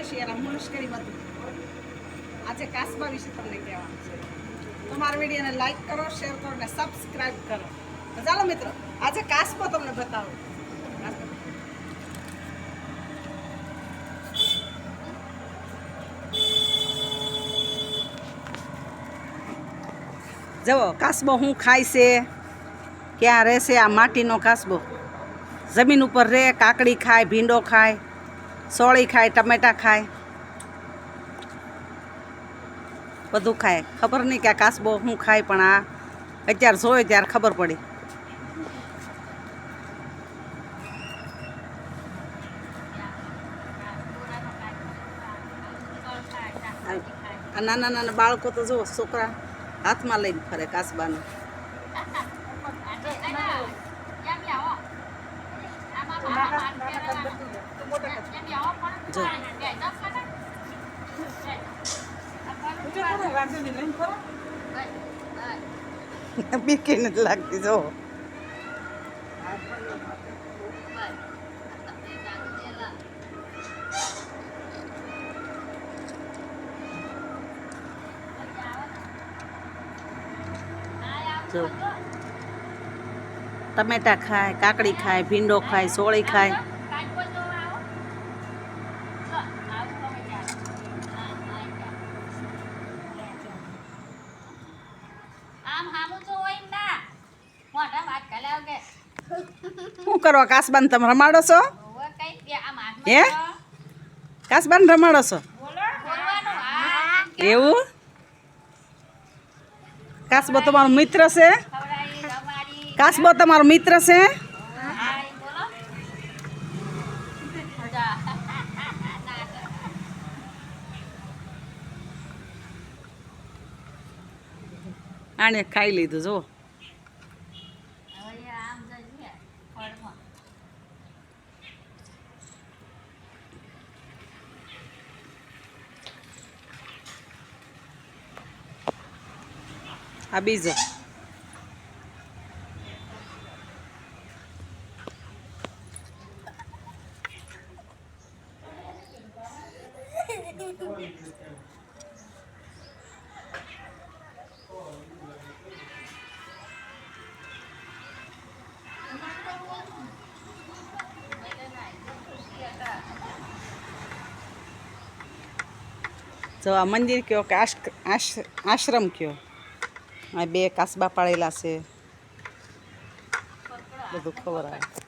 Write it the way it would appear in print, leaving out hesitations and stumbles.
છે એના મુશ્કેલી બધું આજે કાસબા વિશે તમને કહેવાનું છે. તો મારા વિડીયોને લાઈક કરો, શેર કરો અને સબસ્ક્રાઈબ કરો. તો ચાલો મિત્રો, આજે કાસબો તમને બતાવું. જુઓ કાસબો શું ખાય છે, ક્યાં રહેશે. આ માટીનો કાસબો જમીન ઉપર રહે. કાકડી ખાય, ભીંડો ખાય, સોળી ખાય, ટમેટા ખાય, બધું ખાય. ખબર નહીં કે આ કાસબો શું ખાય, પણ આ અત્યારે જોયો ત્યારે ખબર પડી. આ નાના નાના બાળકો તો જુઓ, છોકરા હાથમાં લઈને ફરે કાસબાનું. બીકી નથી લાગતી. જો ટમેટા ખાય, કાકડી ખાય, ભીંડો ખાય, સોળી ખાય. શું કરો કાસબાન? તમે રમાડો છો? હે, કાસબાન રમાડો છો? એવું? કાસબો તમારો મિત્ર છે? કાસબો તમારો મિત્ર છે? આને ખાઈ લીધું. જો આ બીજો. જો આ મંદિર કયો કે આશ્રમ કયો, આ બે કાસબા પાડેલા છે, બધું ખબર આવે.